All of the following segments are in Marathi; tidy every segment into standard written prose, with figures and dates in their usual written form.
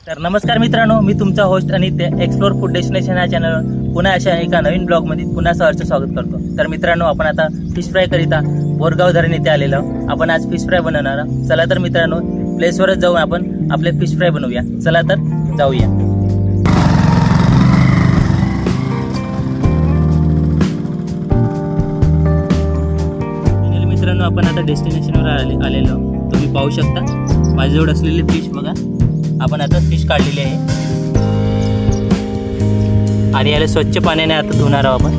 तर नमस्कार मित्रांनो, मी तुमचा होस्ट अनित्य एक्सप्लोर फूड डेस्टिनेशन या चॅनलवर पुन्हा अशा एका नवीन ब्लॉगमध्ये पुन्हा सहर्ष स्वागत करतो. तर मित्रांनो, आपण आता फिश फ्राय करिता बोरगाव धरण येथे आलेलो आहोत. आपण आज फिश फ्राय बनवणार आहोत. चला तर मित्रांनो, प्लेसवरच जाऊन आपण आपले फिश फ्राय बनवूया. चला तर जाऊया. मित्रांनो, आपण आता डेस्टिनेशनवर आलेलो. तुम्ही पाहू शकता माझ्याजवळ असलेली फिश बघा. आपण आता फिश काढलेली आहे आणि याला स्वच्छ पाण्याने आता धुणार आहोत आपण.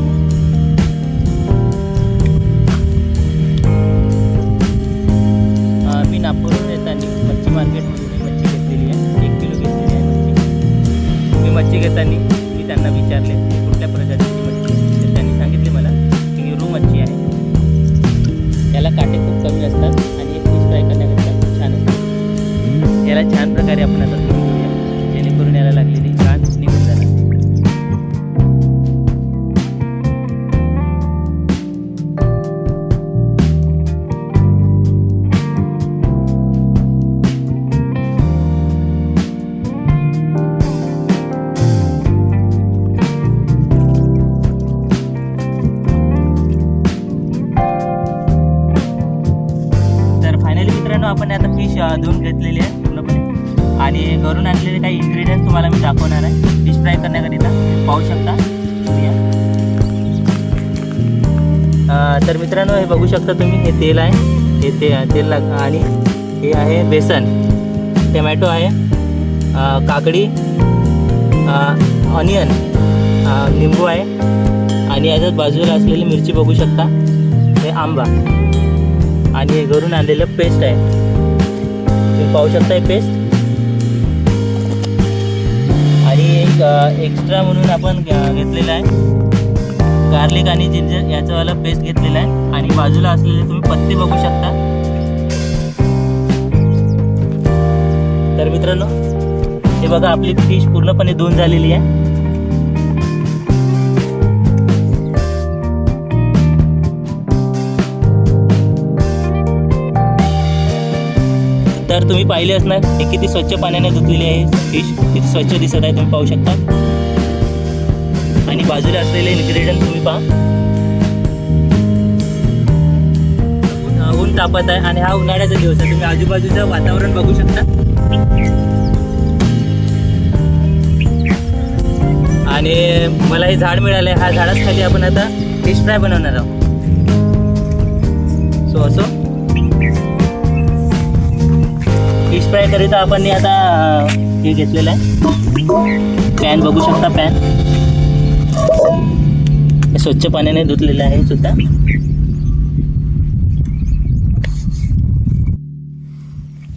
मी नागपूरहून येताना मच्छी मार्केटमधून मच्छी घेतलेली आहे. 1 किलो घेतलेली आहे मच्छी. मी मच्छी घेताना मी त्यांना विचारले की कुठल्या प्रजातीची मच्छी, तर त्यांनी सांगितले मला की निरू मच्छी आहे. याला काटे खूप कमी असतात आणि हे फिश फ्राय करण्याकरिता खूप छान असतात. याला छान प्रकारे आपण आता धुवून घेऊया, जेणेकरून याला लागलेली घाण निघून जाणार. तर फायनली मित्रांनो, आपण आता फिश धुवून घेतलेली आहे पूर्णपणे आणि घरून आणलेले काही इन्ग्रेडियंट्स तुम्हाला मी दाखवणार आहे फिश फ्राय करण्याकरिता. पाहू शकता तुम्ही. तर मित्रांनो, हे बघू शकता तुम्ही, हे तेल आहे, हे तेल आणि हे आहे बेसन, टमॅटो आहे, काकडी, ऑनियन, निंबू आहे आणि याच्यात बाजूला असलेली मिरची बघू शकता. हे आंबा आणि हे घरून आणलेलं पेस्ट आहे. तुम्ही पाहू शकता हे पेस्ट. आणि एक एक्स्ट्रा म्हणून आपण घेतलेला आहे गार्लिक आणि जिंजर याचावाला पेस्ट घेतलेला आहे. आणि बाजूला असलेले तुम्ही पत्ते बघू शकता. तर मित्रांनो, हे बघा, आपली फिश पूर्णपणे धुवून झालेली आहे. तर तुम्ही पाहिले असणार हे किती स्वच्छ पाण्याने धुतलेली आहे फिश, किती स्वच्छ दिसत आहे, तुम्ही पाहू शकता. आणि बाजूला असलेले इन्ग्रेडियंट तुम्ही पहा. ऊन तापत आहे आणि हा उन्हाळ्याचा दिवस आहे. तुम्ही आजूबाजूचं वातावरण बघू शकता. आणि मला हे झाड मिळालं आहे. ह्या झाडाखाली आपण आता फिश फ्राय बनवणार आहोत. सो असो फिश फ्राय करिता आपण आता हे घेतलेलं आहे पॅन बघू शकता. पॅन स्वच्छ पाण्याने धुतलेलं आहे सुद्धा.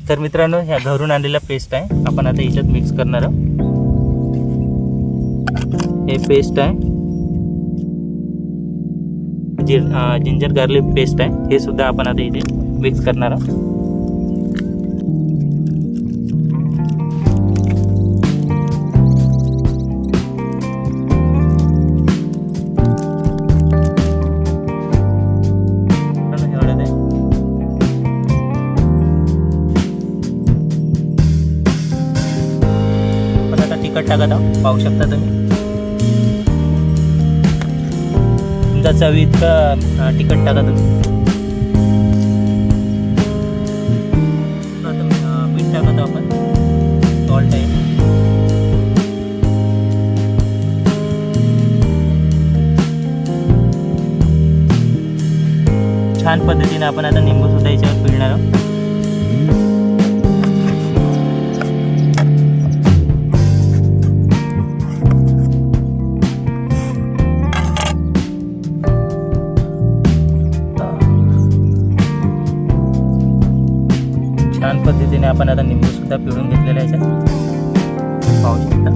तर मित्रांनो, ह्या घरून आणलेला पेस्ट आहे आपण आता याच्यात मिक्स करणार आहोत. हे पेस्ट आहे, जिंजर गार्लिक पेस्ट आहे, हे सुद्धा आपण आता इथे मिक्स करणार आहोत. तिखट टाकत आहोत, पाहू शकता तुम्ही. तुमचा चवी इतका तिखट टाका तुम्ही. मीठ टाकत आहोत आपण, सॉल्ट आहे. छान पद्धतीने आपण आता निंबू सुद्धा याच्यावर पिळणार आहोत. छान पद्धतीने आपण आता निंबू सुद्धा पिळून घेतलेला आहे. पाहू शकता.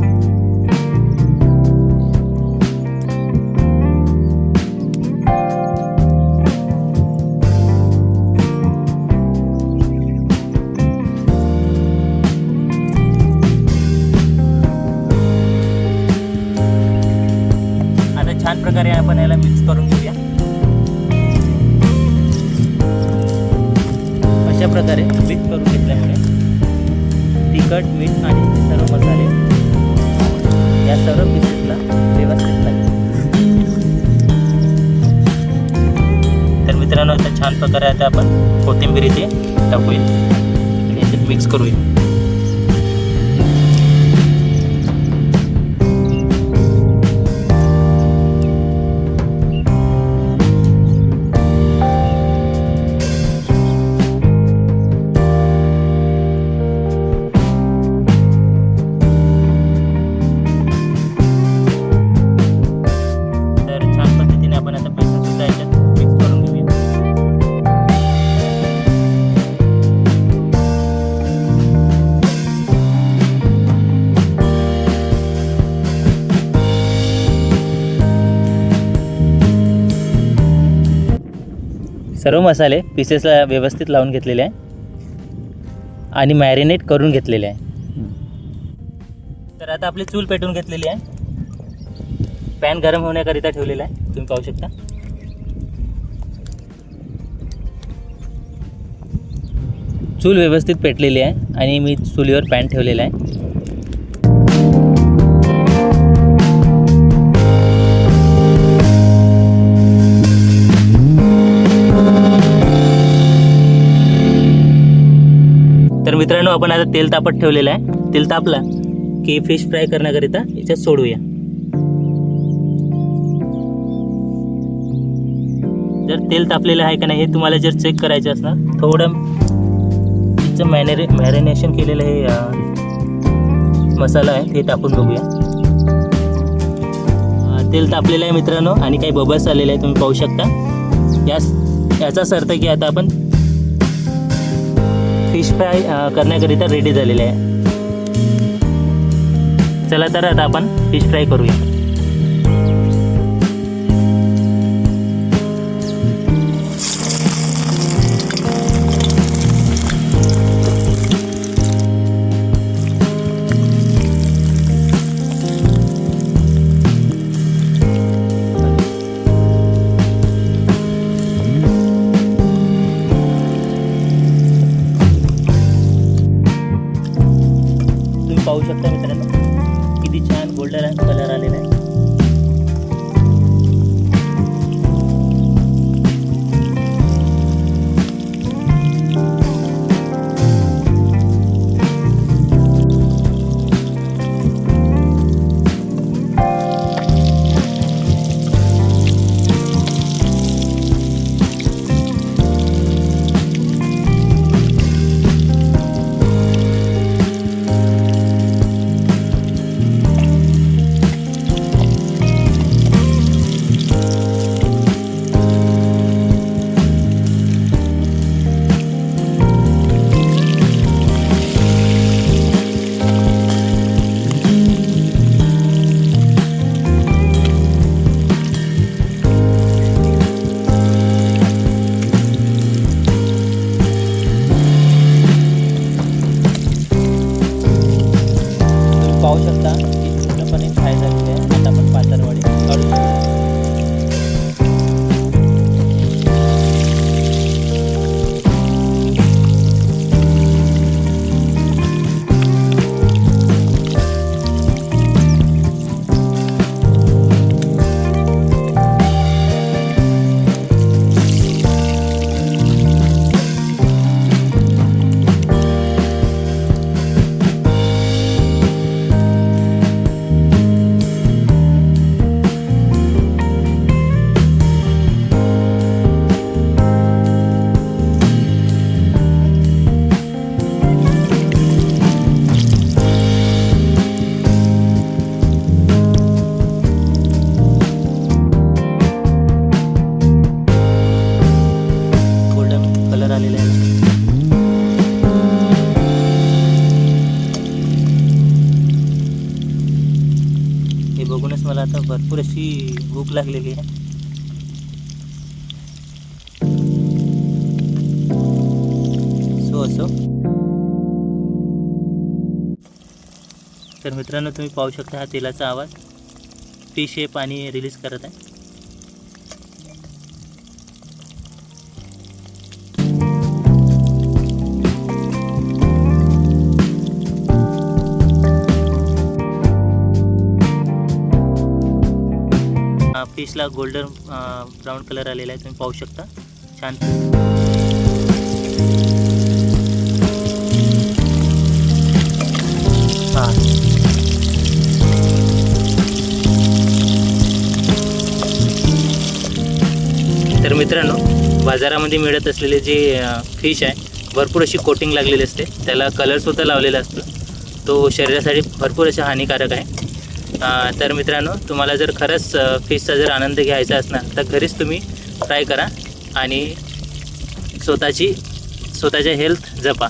आता छान प्रकारे आपण याला मिक्स करून घेऊया. अशा प्रकारे मिक्स करून घेतल्यामुळे ती तिखट, मीठ आणि सर्व मसाले या सर्व पीसेसला व्यवस्थित लागेल. तर मित्रांनो, आता छान प्रकारे आता आपण कोथिंबीर इथे टाकूया आणि याच्यात मिक्स करूया. सर्व मसाले पीसेसला व्यवस्थित लावून घेतलेले आहे आणि मॅरिनेट करून घेतलेले आहे. तर आता आपली चूल पेटून घेतलेली आहे. पॅन गरम होण्याकरिता ठेवलेला आहे, तुम्ही पाहू शकता. चूल व्यवस्थित पेटलेली आहे आणि मी चुलीवर पॅन ठेवलेला आहे. तर मित्रांनो, आपण आता तेल तापत ठेवलेलं आहे. तेल तापला की फिश फ्राय करण्याकरिता याच्यात सोडूया. जर तेल तापलेलं आहे का नाही हे तुम्हाला जर चेक करायचं असणार, थोडं तिचं मॅरिनेशन केलेलं हे मसाला आहे ते टाकून बघूया. तेल तापलेलं आहे मित्रांनो आणि काही बबल्स आलेले आहे, तुम्ही पाहू शकता. याचाच अर्थ की आता आपण फिश फ्राय करण्याकरिता रेडी झालेले आहे. चला तर आता आपण फिश फ्राय करूया. पाहू शकता मित्रांनो, किती छान गोल्डन कलर आलेला आहे. पाहू शकता की पूर्णपणे फ्राय झालेली आहे. आता आपण पातळवडी काढू शकतो. बघूनच मला आता भरपूर अशी भूक लागलेली आहे. असो तर मित्रांनो, तुम्ही पाहू शकता हा तेलाचा आवाज फिश हे पाणी रिलीज करत आहे. फिशला गोल्डन ब्राऊन कलर आलेला आहे, तुम्ही पाहू शकता. छान. हां, तर मित्रांनो, बाजारामध्ये मिळत असलेले जे फिश आहे भरपूर अशी कोटिंग लागलेली असते, त्याला कलरसुद्धा लावलेला असतो. तो शरीरासाठी भरपूर असा हानिकारक आहे. तर मित्रांनो, तुम्हाला जर खरंच फिशचा जर आनंद घ्यायचा असणार तर घरीच तुम्ही ट्राय करा आणि स्वतःच्या हेल्थ जपा.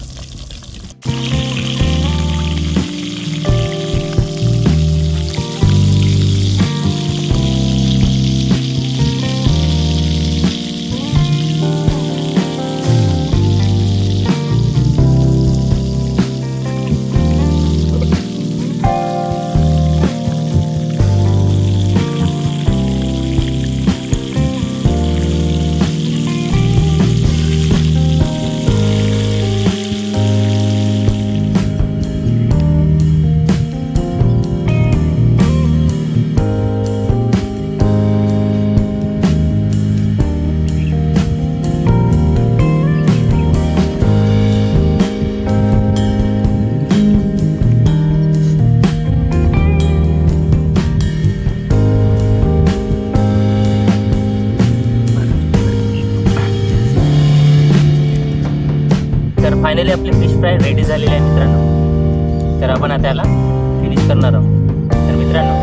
तर फायनली आपली फिश फ्राय रेडी झालेली आहे मित्रांनो. तर आपण आता याला फिनिश करणार आहोत. तर मित्रांनो,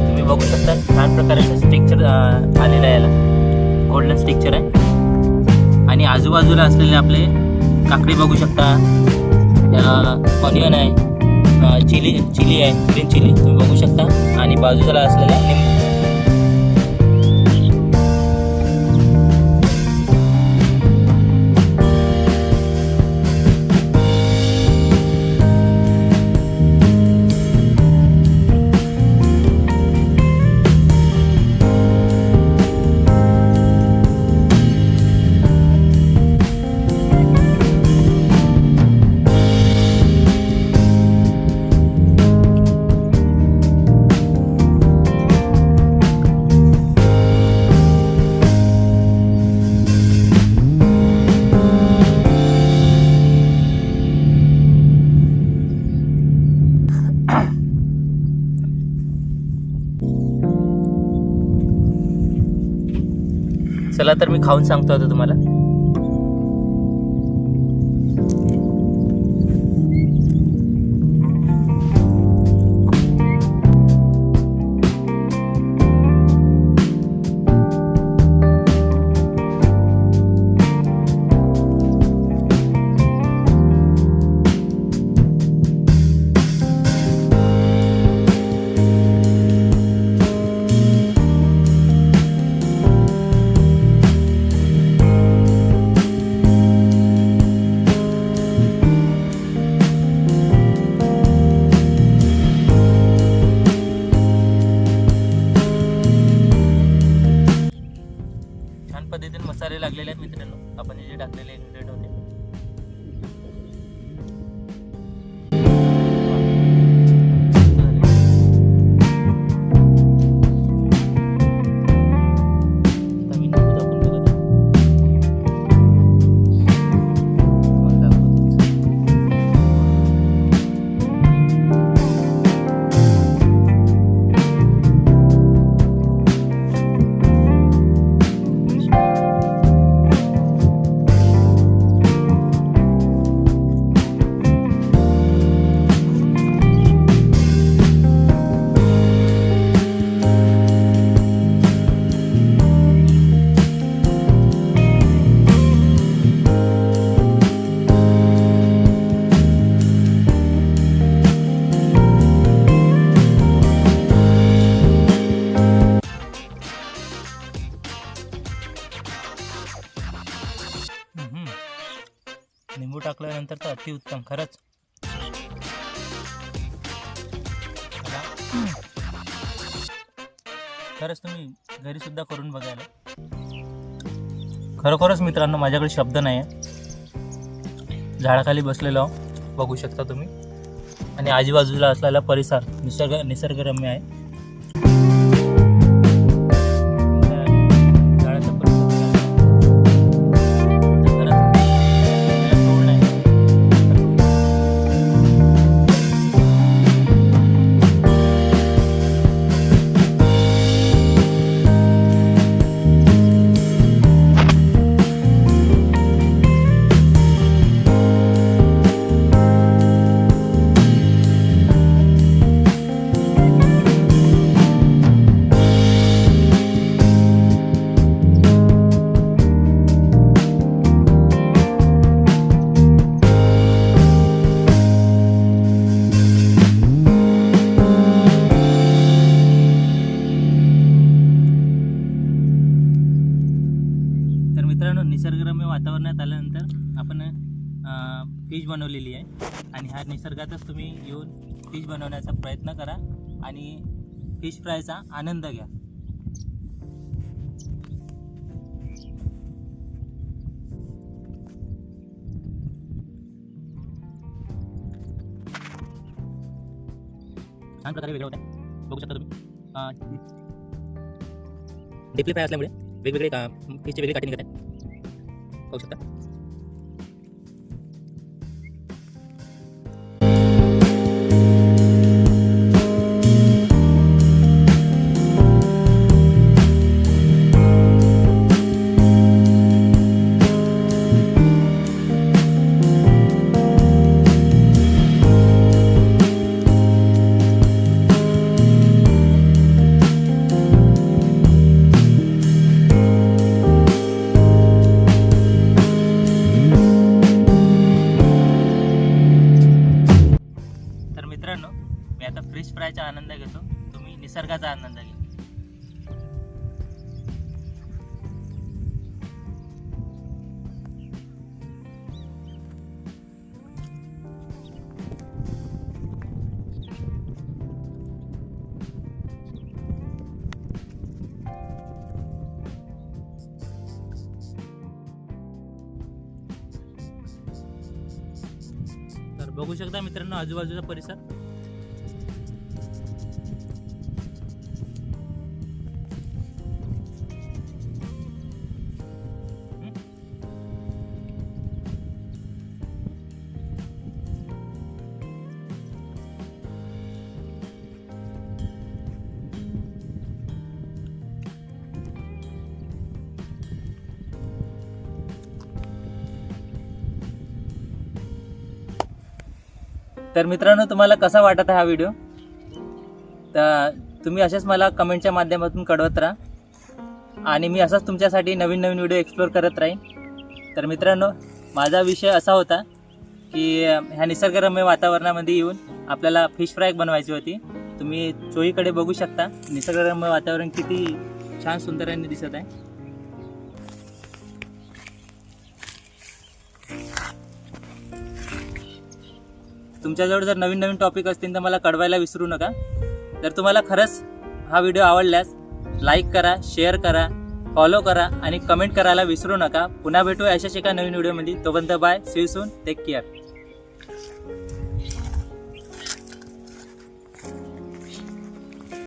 तुम्ही बघू शकता छान प्रकारचं स्ट्रक्चर आलेलं आहे, याला गोल्डन स्ट्रक्चर आहे. आणि आजूबाजूला असलेले आपले काकडी बघू शकता, ऑनियन आहे, चिली आहे, ग्रीन चिली तुम्ही बघू शकता, आणि बाजूला असलेला लिंबू. चला तर मी खाऊन सांगतो आता तुम्हाला. पद्धतीने मसाले लागलेले आहेत मित्रांनो, आपण जे टाकलेले इन्ग्रेडियंट होते. लिंबू टाकल्यानंतर तर अतिउत्तम खरंच. खरंच तुम्ही घरी सुद्धा करून बघायला. खरोखरच मित्रांनो, माझ्याकडे शब्द नाही आहे. झाडाखाली बसलेलो बघू शकता तुम्ही, आणि आजूबाजूला असलेला परिसर निसर्गरम्य आहे. आपण फिश बनवलेली आहे आणि ह्या निसर्गातच तुम्ही येऊन फिश बनवण्याचा प्रयत्न करा आणि फिश फ्रायचा आनंद घ्या. छान प्रकारे वेगळं होत आहे, बघू शकता तुम्ही. डीपली फ्राय असल्यामुळे वेगवेगळे फिशचे वेगळे काटे निघत आहेत, बघू शकता. मित्रांनो, मी आता फिश फ्रायचा आनंद घेतो, तुम्ही निसर्गाचा आनंद घ्या. तर बघू शकता मित्रांनो आजूबाजूचा परिसर. तर मित्रांनो, तुम्हाला कसा वाटत आहे हा व्हिडिओ, तर तुम्ही असेच मला कमेंटच्या माध्यमातून कळवत राहा आणि मी असाच तुमच्यासाठी नवीन नवीन व्हिडिओ एक्सप्लोर करत राहीन. तर मित्रांनो, माझा विषय असा होता की ह्या निसर्गरम्य वातावरणामध्ये येऊन आपल्याला फिश फ्राय बनवायची होती. तुम्ही चोहीकडे बघू शकता, निसर्गरम्य वातावरण किती छान सुंदर आणि दिसत आहे. तुमच्याजवळ जर नवीन नवीन टॉपिक असतील तर मला कळवायला विसरू नका. जर तुम्हाला खरंच हा व्हिडिओ आवडल्यास लाईक करा, शेअर करा, फॉलो करा आणि कमेंट करायला विसरू नका. पुन्हा भेटू अशाच एका नवीन व्हिडिओमध्ये. तोपर्यंत bye, see you soon, take care.